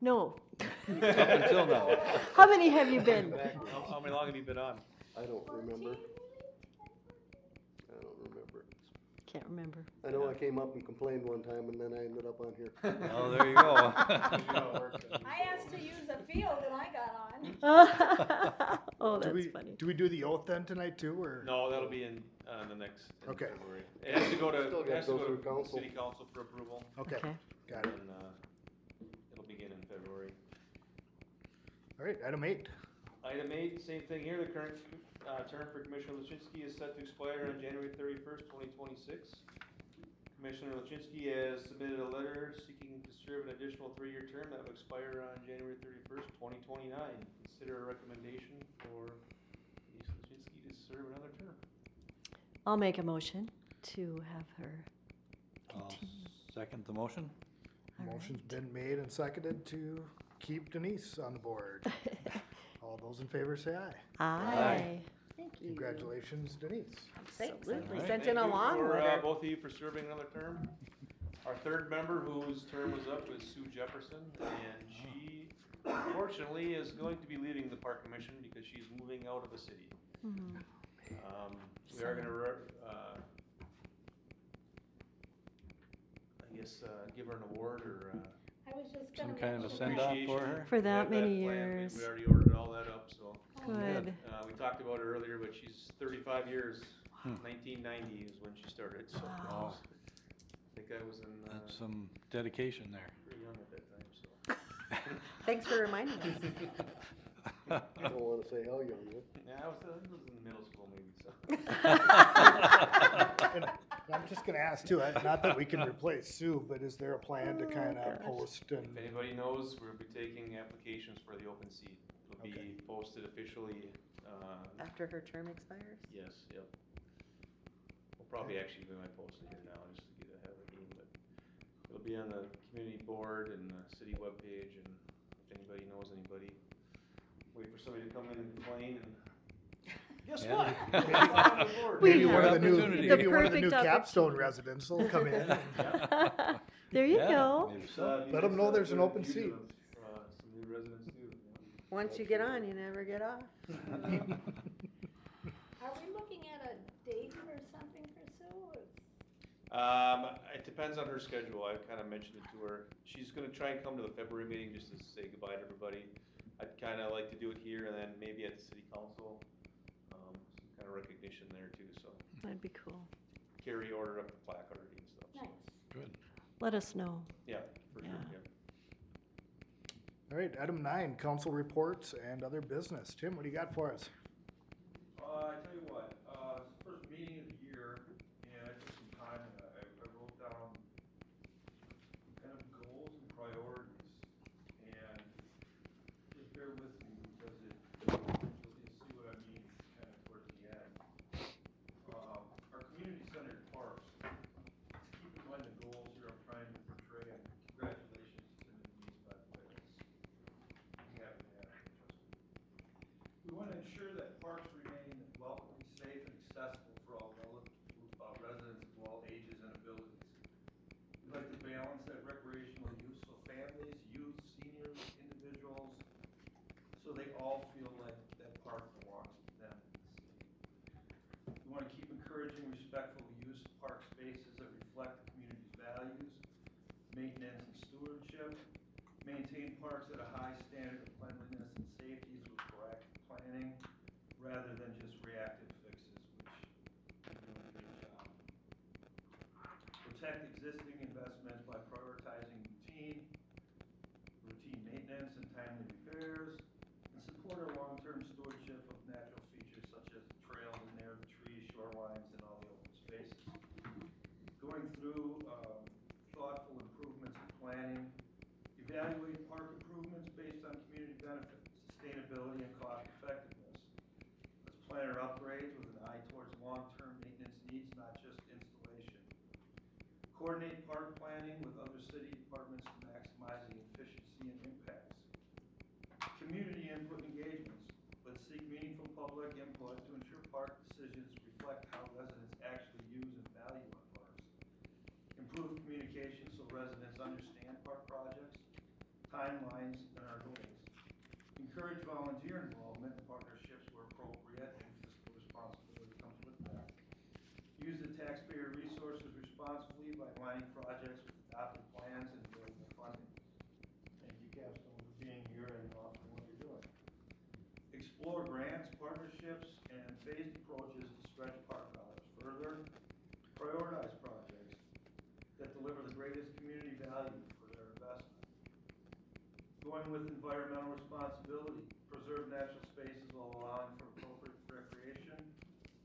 No. Up until now. How many have you been? How many long have you been on? I don't remember. I don't remember. Can't remember. I know I came up and complained one time and then I ended up on here. Oh, there you go. I asked to use a field and I got on. Oh, Do that's we, funny. do we do the oath then tonight too, or? No, that'll be in, the next, in Okay. February. It has to go to, Still it gotta has to go go through to council. city council for approval, Okay, Okay. got it. and, it'll begin in February. All right, item 8. Item 8, same thing here, the current, term for Commissioner Lachinski is set to expire on January 31st, 2026. Commissioner Lachinski has submitted a letter seeking to serve an additional 3-year term that will expire on January 31st, 2029. Consider a recommendation for Denise Lachinski to serve another term. I'll make a motion to have her I'll continue. second the motion. All right. Motion's been made and seconded to keep Denise on the board. All those in favor say aye. Aye. Thank you. Congratulations, Denise. Thanks. Absolutely. I All sent Thank in a you long for, letter. both of you for serving another term. Our third member whose term was up was Sue Jefferson, and she unfortunately is going to be leaving the Park Commission because she's moving out of the city. Mhm. We are gonna, I guess, give her an award or, I was just gonna Some kind of a mention send that. off appreciation. for her. For We that have many planned. years. We already ordered all that up, so. Good. We talked about it earlier, but she's 35 years. Hmm. 1990 is when she started, so. Wow. I think I was in, That's some dedication there. pretty young at that time, so. Thanks for reminding us. I don't wanna say how young, but Yeah, I was in middle school maybe, so. And I'm just gonna ask too, not that we can replace Sue, but is there a plan to kind of gosh. post and? If anybody knows, we'll be taking applications for the open seat. It'll Okay. be posted officially, After her term expires? yes, yep. We'll probably actually do my posting here now, just to get ahead of the game, but it'll be on the community board and the city webpage, and if anybody knows anybody, wait for somebody to come in and complain, and guess Yeah. what? Maybe I'm on the board. We Maybe have one of the new, opportunity. maybe one of the new perfect capstone residents will come in. There you Yeah, go. maybe So, so. be Let 'em nice know to there's an get a open few seat. of, some new residents too, you know. Once you get on, you never get off. Are we looking at a date for something for Sue? It depends on her schedule. I kind of mentioned it to her. She's gonna try and come to the February meeting just to say goodbye to everybody. I'd kind of like to do it here and then maybe at the city council, some kind of recognition there too, so. That'd be cool. Carrie ordered up the plaque already and stuff, so. Nice. Good. Let us know. Yeah, for sure, Yeah. yeah. All right, item 9, council reports and other business. Tim, what do you got for us? I tell you what, first meeting of the year, and I took some time, and I wrote down kind of goals and priorities, and just bear with me, because you'll see what I mean kind of towards the end. Our community-centered parks, keep in mind the goals here I'm trying to portray, and congratulations to Tim and Denise, by the way, we haven't had it, trust me. We want to ensure that parks remain welcoming, safe, and accessible for all residents of all ages and abilities. We like to balance that recreational use, so families, youth, seniors, individuals, so they all feel like that park belongs to them and the city. We want to keep encouraging respectful use of park spaces that reflect the community's values, maintenance and stewardship, maintain parks at a high standard of cleanliness and safety with proactive planning, rather than just reactive fixes, which we do a good job. Protect existing investments by prioritizing routine maintenance and timely repairs, and support our long-term stewardship of natural features such as the trails in there, the trees, shorelines, and all the open spaces. Going through thoughtful improvements and planning, evaluate park improvements based on community benefit, sustainability, and cost effectiveness. Let's plan our upgrades with an eye towards long-term maintenance needs, not just installation Coordinate park planning with other city departments to maximize the efficiency and impacts. Community input engagements. Let's seek meaningful public input to ensure park decisions reflect how residents actually use and value our parks. Improve communication so residents understand park projects, timelines, and our goals. Encourage volunteer involvement and partnerships where appropriate, and fiscal responsibility comes with that. Use the taxpayer resources responsibly by aligning projects with adopted plans and available funding. Thank you, Capstone, for being here and offering what you're doing. Explore grants, partnerships, and phased approaches to stretch park dollars further. Prioritize projects that deliver the greatest community value for their investment. Going with environmental responsibility, preserve natural spaces while allowing for appropriate recreation,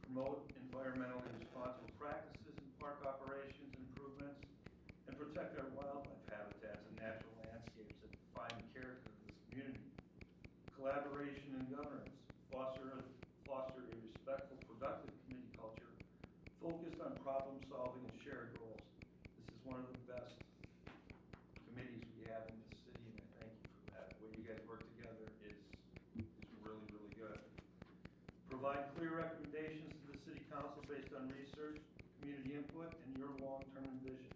promote environmentally responsible practices in park operations and improvements, and protect our wildlife habitats and natural landscapes that define the character of this community. Collaboration and governance, foster a respectful, productive community culture focused on problem solving and shared goals. This is one of the best committees we have in this city, and I thank you for that. The way you guys work together is really, really good. Provide clear recommendations to the city council based on research, community input, and your long-term vision.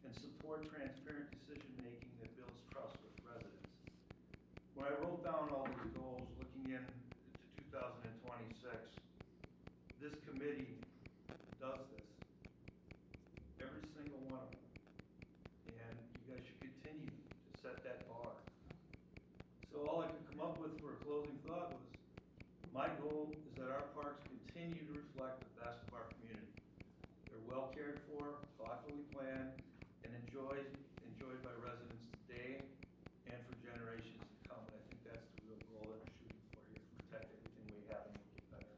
And support transparent decision-making that builds trust with residents. When I wrote down all these goals looking into 2026, this committee does this. Every single one of them. And you guys should continue to set that bar. So all I could come up with for a closing thought was, my goal is that our parks continue to reflect the best of our community. They're well cared for, thoughtfully planned, and enjoyed by residents today and for generations to come. And I think that's the real goal that we're shooting for here, to protect everything we have and make it better,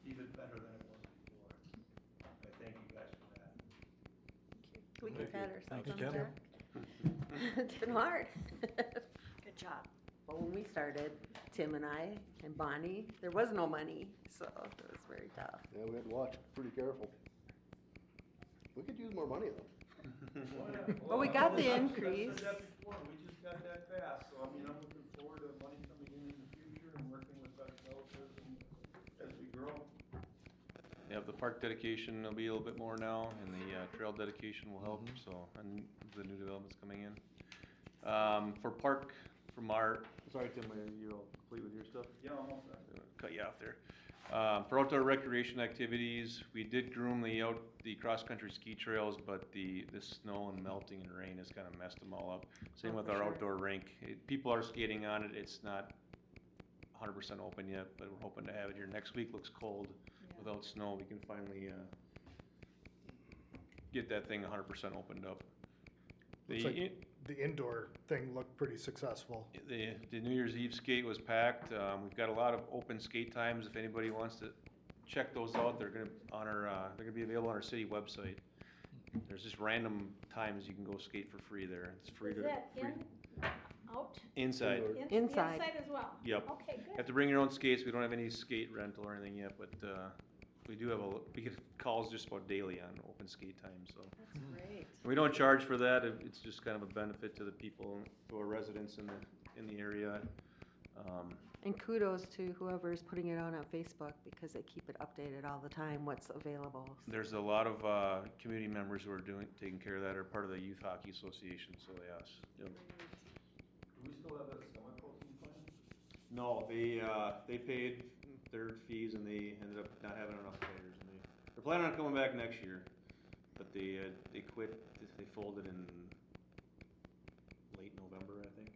even better than it was before. I thank you guys for that. We can pat ourselves on the Thank you. back. It's been hard. Good job. Well, when we started, Tim and I and Bonnie, there was no money, so it was very tough. Yeah, we had to watch pretty careful. We could use more money though. Well, we got the I increase. said that before, we just got that passed, so I mean, I'm looking forward to money coming in the future and working with our developers and as we grow. Yeah, the park dedication will be a little bit more now, and the trail dedication will help, so, and the new developments coming in. For park, from our, sorry Tim, you're all complete with your stuff? Yeah, almost there. Cut you off there. For outdoor recreation activities, we did groom the cross-country ski trails, but the snow and melting and rain has kind of messed them all up. Same Oh, with for our sure. outdoor rink. People are skating on it. It's not 100% open yet, but we're hoping to have it here. Next week looks cold. Without snow, we can finally get that thing 100% opened up. Looks like the indoor thing looked pretty successful. The New Year's Eve skate was packed. We've got a lot of open skate times. If anybody wants to check those out, they're gonna be available on our city website. There's just random times you can go skate for free there. It's free Is to that out? inside. Inside. Inside as well? Yep. Okay, You have good. to bring your own skates. We don't have any skate rental or anything yet, but we do have we get calls just about daily on open skate time. So That's great. we don't charge for that. It's just kind of a benefit to the people, to our residents in the area. And kudos to whoever's putting it on Facebook, because they keep it updated all the time, what's available. There's a lot of community members who are taking care of that, are part of the Youth Hockey Association, so yes. Yep. Do we still have that semi-posting plan? No, they paid their fees and they ended up not having enough players. And they're planning on coming back next year, but they quit, they folded in late November, I think.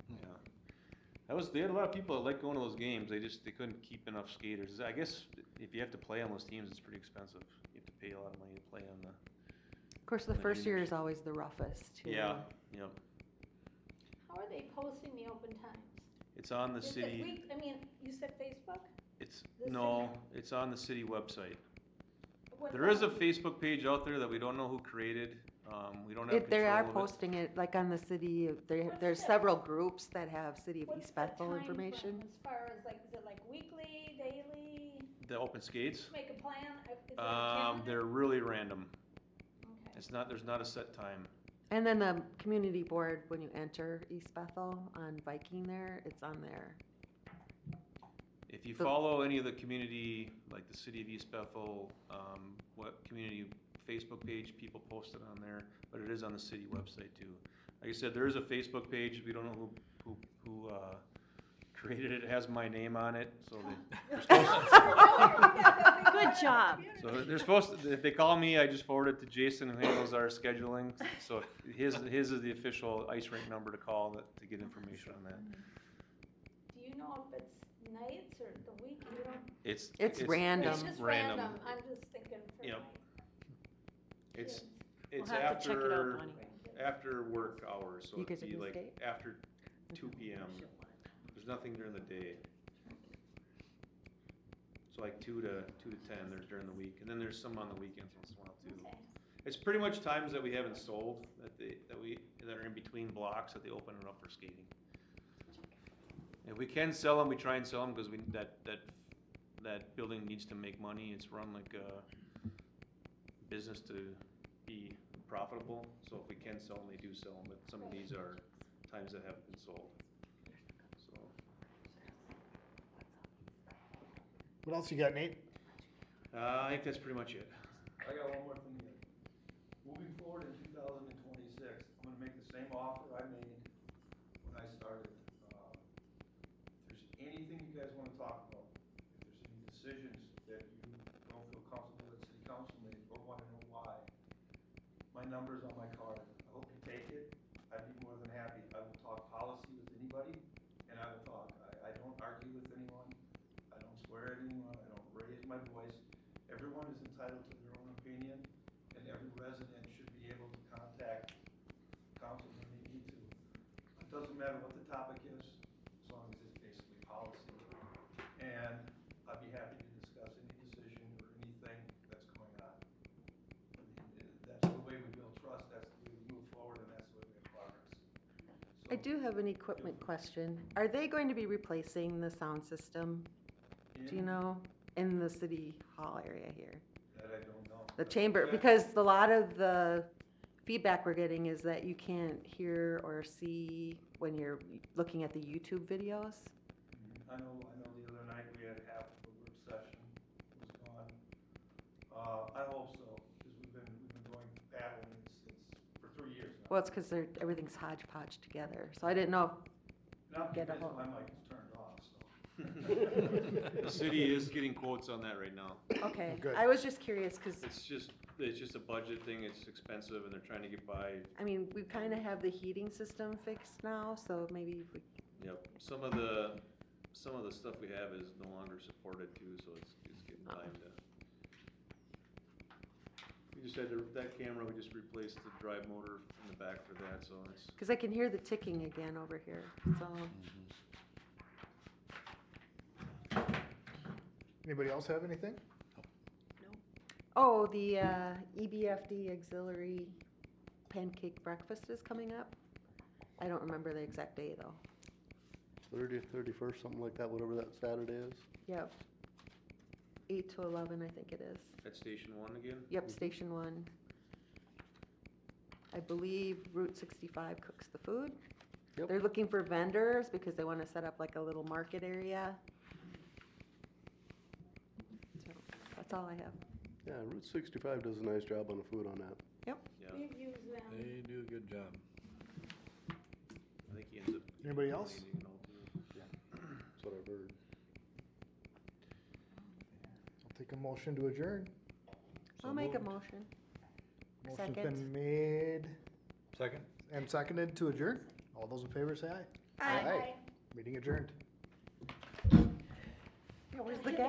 Yeah. They had a lot of people that like going to those games. They couldn't keep enough skaters. I guess if you have to play on those teams, it's pretty expensive. You have to pay a lot of money to play on the. Of course, the And the first year juniors. is always the roughest, too. Yeah. Yep. How are they posting the open times? It's on the Is it city. you said Facebook? It's the no. city? It's on the city website. What There is a about- Facebook page out there that we don't know who created. We don't have They are control of it. posting it, like on the city, What's there's the- several groups that have City of what's East the Bethel time frame information. As far as like, is it like weekly, daily? The open skates. Make a plan? Is there a calendar? They're really random. Okay. There's not a set time. And then the community board, when you enter East Bethel on Viking there, it's on there. If you So- follow any of the community, like the City of East Bethel, what community Facebook page, people post it on there, but it is on the city website too. Like I said, there is a Facebook page, we don't know who created it, it has my name on it, so they're supposed to, Good job. so they're supposed to, if they call me, I just forward it to Jason, who handles our scheduling, so his is the official ice rink number to call to get information on that. Do you know if it's nights or the week, you don't? It's random. It's just random. random, I'm just thinking for Yep. my It's, kids. it's We'll have to check it out, after, Bonnie. after work hours, so You it'd guys are be gonna like skate? after 2 PM. There's nothing during the day. So like 2 to 10, there's during the week, and then there's some on the weekends once in a while too. Okay. It's pretty much times that we haven't sold, that are in between blocks, that they open it up for skating. If we can sell them, we try and sell them, because that building needs to make money, it's run like a business to be profitable, so if we can sell them, they do sell them, but some of these are times that haven't been sold, so. What else you got, Nate? I think that's pretty much it. I got one more thing here. Moving forward in 2026, I'm gonna make the same offer I made when I started. If there's anything you guys wanna talk about, if there's any decisions that you don't feel comfortable that city council made or wanna know why, my number's on my card. I hope you take it. I'd be more than happy. I will talk policy with anybody, and I will talk. I don't argue with anyone. I don't swear at anyone. I don't raise my voice. Everyone is entitled to their own opinion, and every resident should be able to contact council when they need to. It doesn't matter what the topic is, as long as it's basically policy. And I'd be happy to discuss any decision or anything that's going on. That's the way we build trust, that's the way we move forward, and that's the way we make progress. I do have an equipment question. Are they going to be replacing the sound system, do you know, in the city hall area here? That I don't know. The chamber, because a lot of the feedback we're getting is that you can't hear or see when you're looking at the YouTube videos. I know the other night we had half of the work session was gone. I hope so, because we've been going battling it for 3 years now. Well, it's because everything's hodgepodge together, so I didn't know. Not get a because hold- my mic is turned off, so. The city is getting quotes on that right now. Okay, Good. I was just curious, because, It's just a budget thing, it's expensive, and they're trying to get by. I mean, we kind of have the heating system fixed now, so maybe if we, Yep, some of the stuff we have is no longer supported too, so it's getting time to. We just had that camera, we just replaced the drive motor in the back for that, so it's. because I can hear the ticking again over here, so. Anybody else have anything? Oh, the EBFD auxiliary pancake breakfast is coming up. I don't remember the exact day, though. 30th, 31st, something like that, whatever that Saturday is. Yep. 8 to 11, I think it is. At Station 1 again? Yep, Station 1. I believe Route 65 cooks the food. Yep. They're looking for vendors because they want to set up like a little market area. So, that's all I have. Yeah, Route 65 does a nice job on the food on that. Yep. Yeah, We've used them. They do a good job. I think he ends up. Anybody else? donating it all too. That's what I've heard. I'll take a motion to adjourn. I'll make a motion. Motion's Second. been made Second? and seconded to adjourn. All those in favor say aye. Aye. Meeting adjourned. Yeah, where's the gavel?